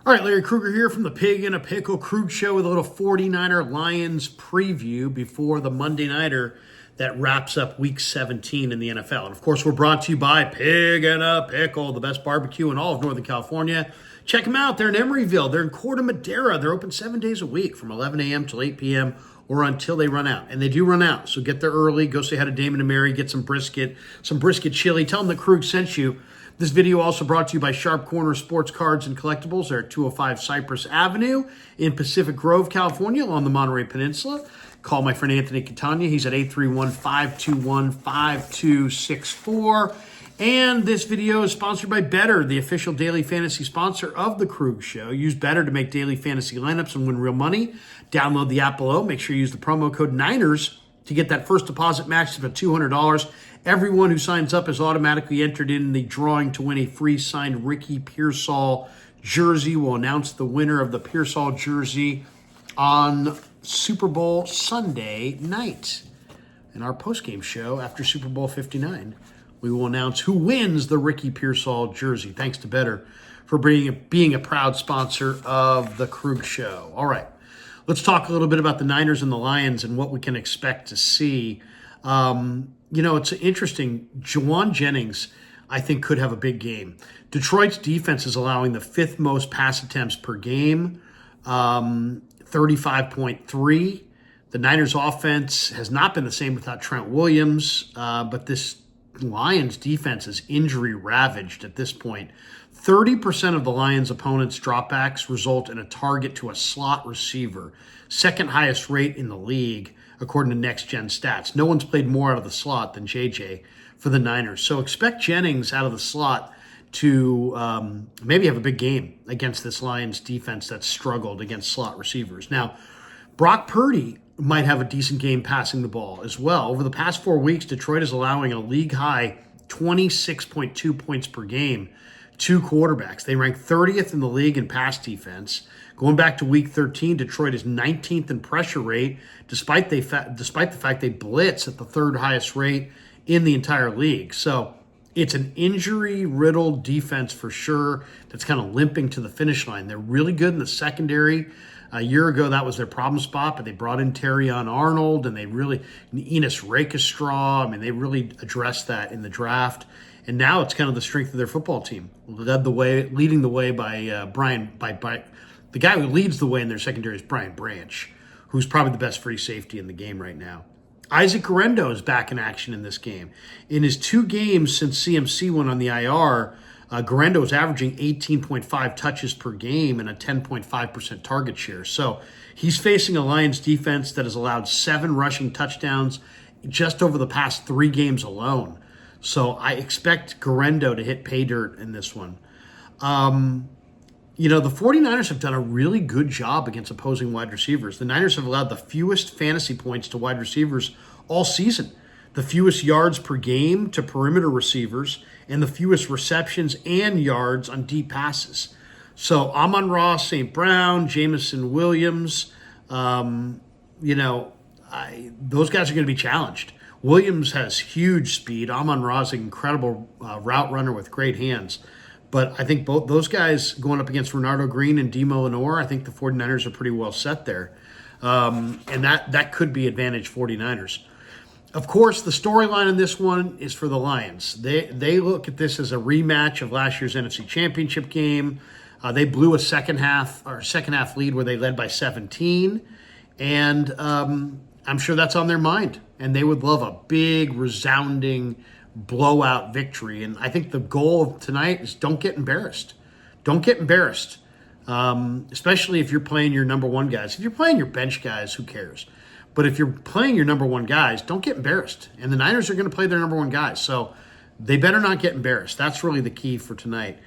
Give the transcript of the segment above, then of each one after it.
All right, Larry Krueger here from the Pig in a Pickle Krug Show with a little 49er Lions preview before the Monday Nighter that wraps up Week 17 in the NFL. And, of course, we're brought to you by Pig in a Pickle, the best barbecue in all of Northern California. Check them out. They're in Emeryville. They're in Corte Madera. They're open 7 days a week from 11 a.m. till 8 p.m. or until they run out. And they do run out, so get there early. Go say hi to Damon and Mary. Get some brisket chili. Tell them that Krug sent you. This video also brought to you by Sharp Corner Sports Cards and Collectibles. They're at 205 Cypress Avenue in Pacific Grove, California, along the Monterey Peninsula. Call my friend Anthony Catania. He's at 831-521-5264. And this video is sponsored by Better, the official daily fantasy sponsor of the Krug Show. Use Better to make daily fantasy lineups and win real money. Download the app below. Make sure you use the promo code Niners to get that first deposit matched up at $200. Everyone who signs up is automatically entered in the drawing to win a free signed Ricky Pearsall jersey. We'll announce the winner of the Pearsall jersey on Super Bowl Sunday night. In our postgame show after Super Bowl 59, we will announce who wins the Ricky Pearsall jersey. Thanks to Better for being a proud sponsor of the Krug Show. All right, let's talk a little bit about the Niners and the Lions and what we can expect to see. It's interesting. Jennings, I think, could have a big game. Detroit's defense is allowing the fifth most pass attempts per game, 35.3. The Niners' offense has not been the same without Trent Williams, but this Lions defense is injury ravaged at this point. 30% of the Lions' opponents' dropbacks result in a target to a slot receiver, second highest rate in the league, according to Next Gen Stats. No one's played more out of the slot than JJ for the Niners. So expect Jennings out of the slot to maybe have a big game against this Lions defense that's struggled against slot receivers. Now, Brock Purdy might have a decent game passing the ball as well. Over the past 4 weeks, Detroit is allowing a league-high 26.2 points per game to quarterbacks. They rank 30th in the league in pass defense. Going back to Week 13, Detroit is 19th in pressure rate, despite the fact they blitz at the third highest rate in the entire league. So it's an injury-riddled defense for sure that's kind of limping to the finish line. They're really good in the secondary. A year ago, that was their problem spot, but they brought in Terrion Arnold and Enos Rakestraw. They really addressed that in the draft. And now it's kind of the strength of their football team. Leading the way by the guy who leads the way in their secondary is Brian Branch, who's probably the best free safety in the game right now. Isaac Guerendo is back in action in this game. In his 2 games since CMC went on the IR, Guerendo is averaging 18.5 touches per game and a 10.5% target share. So he's facing a Lions defense that has allowed 7 rushing touchdowns just over the past 3 games alone. So I expect Guerendo to hit pay dirt in this one. The 49ers have done a really good job against opposing wide receivers. The Niners have allowed the fewest fantasy points to wide receivers all season, the fewest yards per game to perimeter receivers, and the fewest receptions and yards on deep passes. So Amon-Ra, St. Brown, Jamison Williams, those guys are going to be challenged. Williams has huge speed. Amon-Ra is an incredible route runner with great hands. But I think both those guys going up against Renardo Green and Demo Lenore, I think the 49ers are pretty well set there. And that could be advantage 49ers. Of course, the storyline in this one is for the Lions. They look at this as a rematch of last year's NFC Championship game. They blew a second half lead where they led by 17. And I'm sure that's on their mind. And they would love a big, resounding blowout victory. And I think the goal of tonight is don't get embarrassed. Don't get embarrassed, especially if you're playing your number one guys. If you're playing your bench guys, who cares? But if you're playing your number one guys, don't get embarrassed. And the Niners are going to play their number one guys, so they better not get embarrassed. That's really the key for tonight.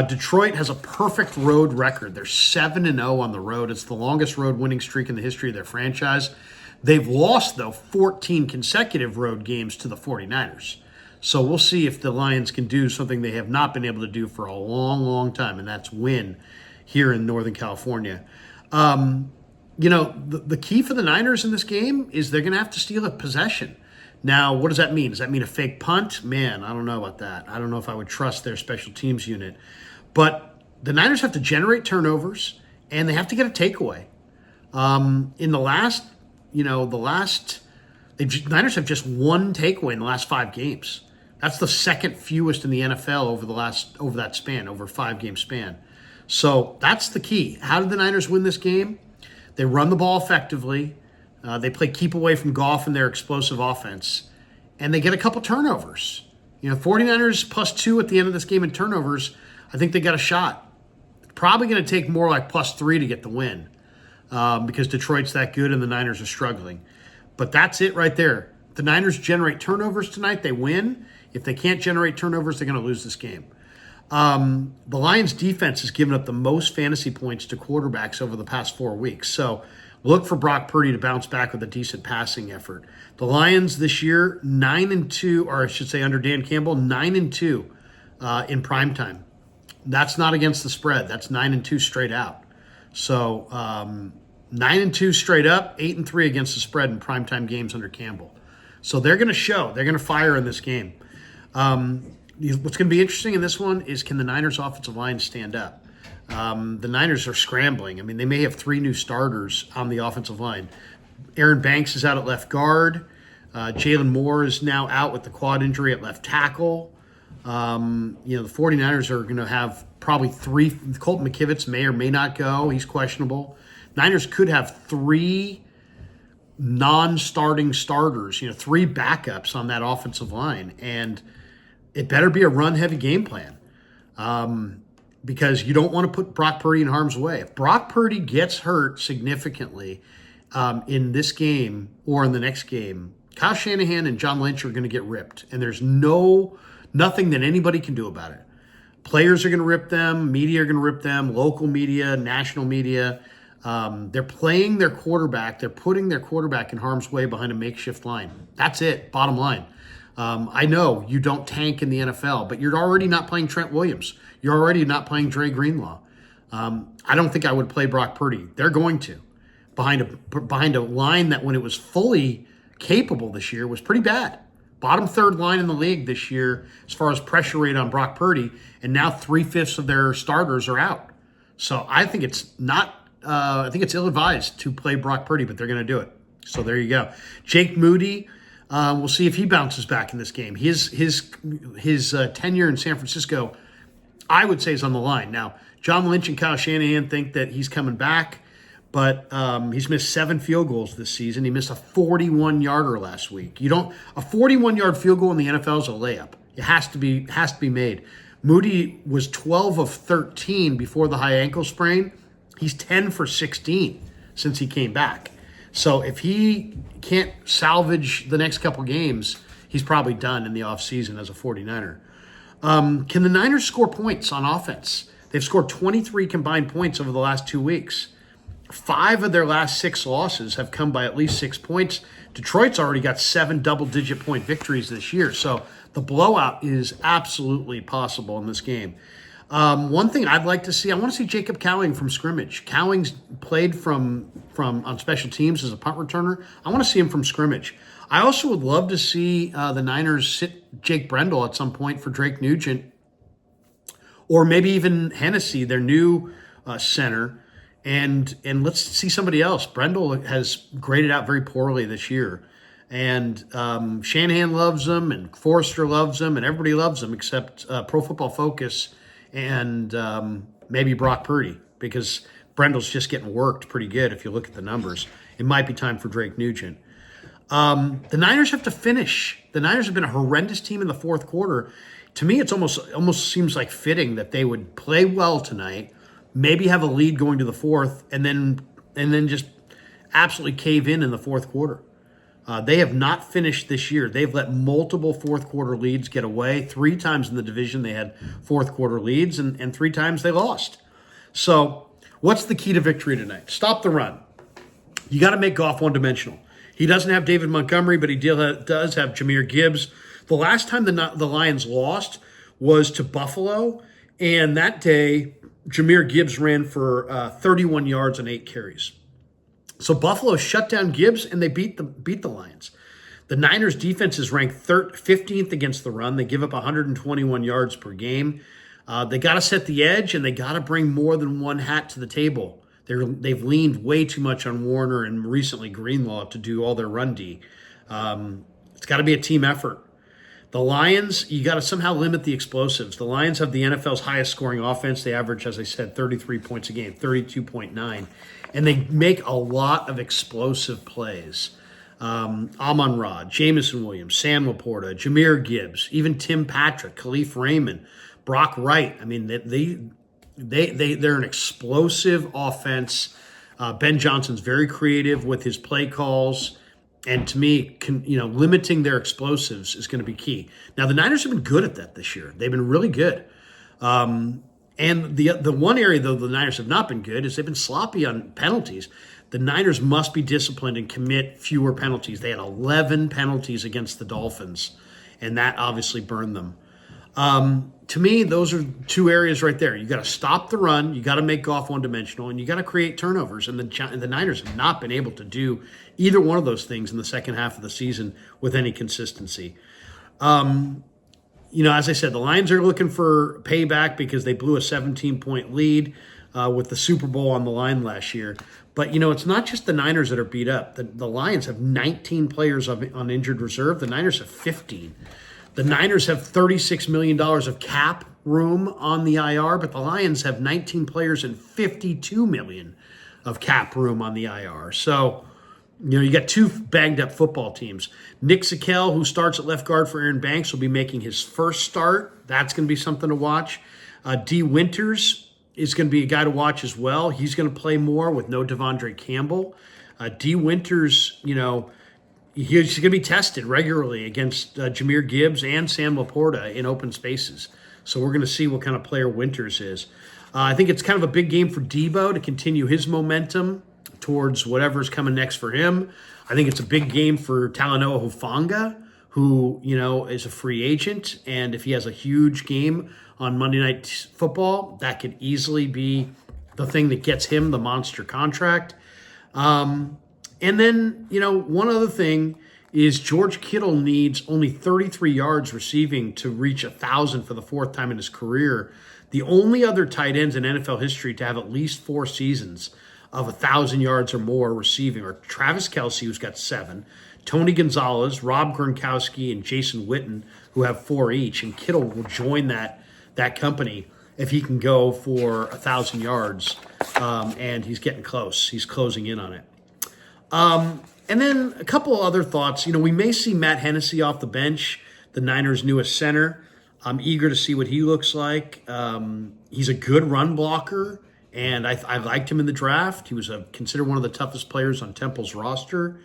Detroit has a perfect road record. They're 7-0 on the road. It's the longest road winning streak in the history of their franchise. They've lost, though, 14 consecutive road games to the 49ers. So we'll see if the Lions can do something they have not been able to do for a long, long time, and that's win here in Northern California. The key for the Niners in this game is they're going to have to steal a possession. Now, what does that mean? Does that mean a fake punt? Man, I don't know about that. I don't know if I would trust their special teams unit. But the Niners have to generate turnovers and they have to get a takeaway. In the last, Niners have just one takeaway in the last 5 games. That's the second fewest in the NFL over that span, over a 5-game span. So that's the key. How did the Niners win this game? They run the ball effectively. They play keep away from Goff and their explosive offense. And they get a couple turnovers. 49ers +2 at the end of this game in turnovers. I think they got a shot. Probably going to take more like +3 to get the win because Detroit's that good and the Niners are struggling. But that's it right there. If the Niners generate turnovers tonight, they win. If they can't generate turnovers, they're going to lose this game. The Lions defense has given up the most fantasy points to quarterbacks over the past 4 weeks. So look for Brock Purdy to bounce back with a decent passing effort. The Lions this year, 9-2, or I should say under Dan Campbell, 9-2 in primetime. That's not against the spread. That's 9-2 straight out. So 9-2 straight up, 8-3 against the spread in primetime games under Campbell. So they're going to show. They're going to fire in this game. What's going to be interesting in this one is, can the Niners offensive line stand up? The Niners are scrambling. I mean, they may have 3 new starters on the offensive line. Aaron Banks is out at left guard. Jalen Moore is now out with the quad injury at left tackle. The 49ers are going to have probably 3. Colton McKivitz may or may not go. He's questionable. Niners could have 3 non-starting starters, 3 backups on that offensive line. And it better be a run-heavy game plan because you don't want to put Brock Purdy in harm's way. If Brock Purdy gets hurt significantly in this game or in the next game, Kyle Shanahan and John Lynch are going to get ripped. And there's nothing that anybody can do about it. Players are going to rip them. Media are going to rip them. Local media, national media. They're playing their quarterback. They're putting their quarterback in harm's way behind a makeshift line. That's it, bottom line. I know you don't tank in the NFL, but you're already not playing Trent Williams. You're already not playing Dre Greenlaw. I don't think I would play Brock Purdy. They're going to. Behind a line that when it was fully capable this year was pretty bad. Bottom 3rd line in the league this year as far as pressure rate on Brock Purdy, and now 3/5 of their starters are out. So I think it's ill-advised to play Brock Purdy, but they're going to do it. So there you go. Jake Moody, we'll see if he bounces back in this game. His tenure in San Francisco, I would say, is on the line. Now, John Lynch and Kyle Shanahan think that he's coming back, but he's missed 7 field goals this season. He missed a 41-yarder last week. A 41-yard field goal in the NFL is a layup. It has to be made. Moody was 12 of 13 before the high ankle sprain. He's 10 for 16 since he came back. So if he can't salvage the next couple games, he's probably done in the offseason as a 49er. Can the Niners score points on offense? They've scored 23 combined points over the last 2 weeks. 5 of their last 6 losses have come by at least 6 points. Detroit's already got 7 double-digit point victories this year. So the blowout is absolutely possible in this game. One thing I'd like to see, I want to see Jacob Cowing from scrimmage. Cowing's played from on special teams as a punt returner. I want to see him from scrimmage. I also would love to see the Niners sit Jake Brendel at some point for Drake Nugent, or maybe even Hennessy, their new center, and let's see somebody else. Brendel has graded out very poorly this year, and Shanahan loves him, and Forrester loves him, and everybody loves him except Pro Football Focus and maybe Brock Purdy, because Brendel's just getting worked pretty good if you look at the numbers. It might be time for Drake Nugent. The Niners have to finish. The Niners have been a horrendous team in the 4th quarter. To me, it's almost seems like fitting that they would play well tonight, maybe have a lead going to the 4th, and then just absolutely cave in the 4th quarter. They have not finished this year. They've let multiple 4th quarter leads get away. 3 times in the division they had 4th quarter leads, and 3 times they lost. So what's the key to victory tonight? Stop the run. You got to make Goff one-dimensional. He doesn't have David Montgomery, but he does have Jahmyr Gibbs. The last time the Lions lost was to Buffalo, and that day Jahmyr Gibbs ran for 31 yards and 8 carries. So Buffalo shut down Gibbs, and they beat the Lions. The Niners' defense is ranked 15th against the run. They give up 121 yards per game. They got to set the edge, and they got to bring more than one hat to the table. They've leaned way too much on Warner and recently Greenlaw to do all their run D. It's got to be a team effort. The Lions, you got to somehow limit the explosives. The Lions have the NFL's highest scoring offense. They average, as I said, 33 points a game, 32.9. And they make a lot of explosive plays. Amon-Ra, Jamison Williams, Sam Laporta, Jahmyr Gibbs, even Tim Patrick, Khalif Raymond, Brock Wright. I mean, they're an explosive offense. Ben Johnson's very creative with his play calls. And to me, limiting their explosives is going to be key. Now, the Niners have been good at that this year. They've been really good. And the one area, though, the Niners have not been good is they've been sloppy on penalties. The Niners must be disciplined and commit fewer penalties. They had 11 penalties against the Dolphins, and that obviously burned them. To me, those are two areas right there. You got to stop the run, you got to make Goff one-dimensional, and you got to create turnovers. And the Niners have not been able to do either one of those things in the second half of the season with any consistency. As I said, the Lions are looking for payback because they blew a 17-point lead with the Super Bowl on the line last year. But, it's not just the Niners that are beat up. The Lions have 19 players on injured reserve. The Niners have 15. The Niners have $36 million of cap room on the IR, but the Lions have 19 players and $52 million of cap room on the IR. So, you got two banged-up football teams. Nick Zakelj, who starts at left guard for Aaron Banks, will be making his first start. That's going to be something to watch. D. Winters is going to be a guy to watch as well. He's going to play more with no Devondre Campbell. D. Winters, he's going to be tested regularly against Jahmyr Gibbs and Sam Laporta in open spaces. So we're going to see what kind of player Winters is. I think it's kind of a big game for Debo to continue his momentum towards whatever's coming next for him. I think it's a big game for Talanoa Hufanga, who, is a free agent. And if he has a huge game on Monday Night Football, that could easily be the thing that gets him the monster contract. And then, one other thing is George Kittle needs only 33 yards receiving to reach 1,000 for the fourth time in his career. The only other tight ends in NFL history to have at least 4 seasons of 1,000 yards or more receiving are Travis Kelce, who's got 7, Tony Gonzalez, Rob Gronkowski, and Jason Witten, who have 4 each. And Kittle will join that company if he can go for 1,000 yards, and he's getting close. He's closing in on it. And then a couple of other thoughts. We may see Matt Hennessy off the bench, the Niners' newest center. I'm eager to see what he looks like. He's a good run blocker, and I liked him in the draft. He was considered one of the toughest players on Temple's roster.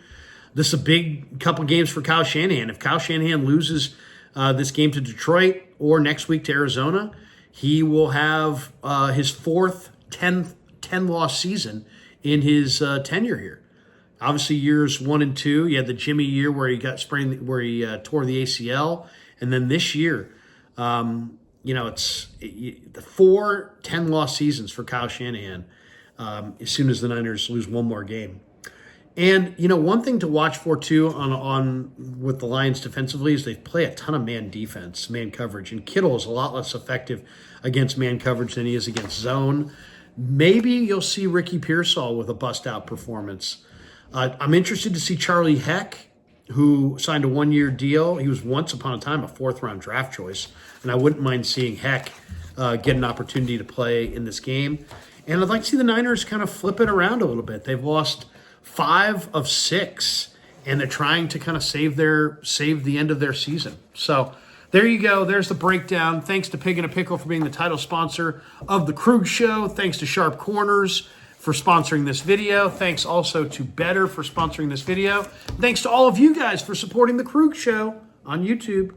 This is a big couple games for Kyle Shanahan. If Kyle Shanahan loses this game to Detroit or next week to Arizona, he will have his fourth 10-loss season in his tenure here. Obviously, years 1 and 2, you had the Jimmy year where he got sprained, where he tore the ACL, and then this year, it's the 4 10-loss seasons for Kyle Shanahan. As soon as the Niners lose one more game, and one thing to watch for too on with the Lions defensively is they play a ton of man defense, man coverage, and Kittle is a lot less effective against man coverage than he is against zone. Maybe you'll see Ricky Pearsall with a bust-out performance. I'm interested to see Charlie Heck, who signed a 1-year deal. He was once upon a time a 4th-round draft choice, and I wouldn't mind seeing Heck get an opportunity to play in this game. And I'd like to see the Niners kind of flip it around a little bit. They've lost 5 of 6, and they're trying to kind of save the end of their season. So there you go. There's the breakdown. Thanks to Pig in a Pickle for being the title sponsor of the Krug Show. Thanks to Sharp Corners for sponsoring this video. Thanks also to Better for sponsoring this video. Thanks to all of you guys for supporting the Krug Show on YouTube.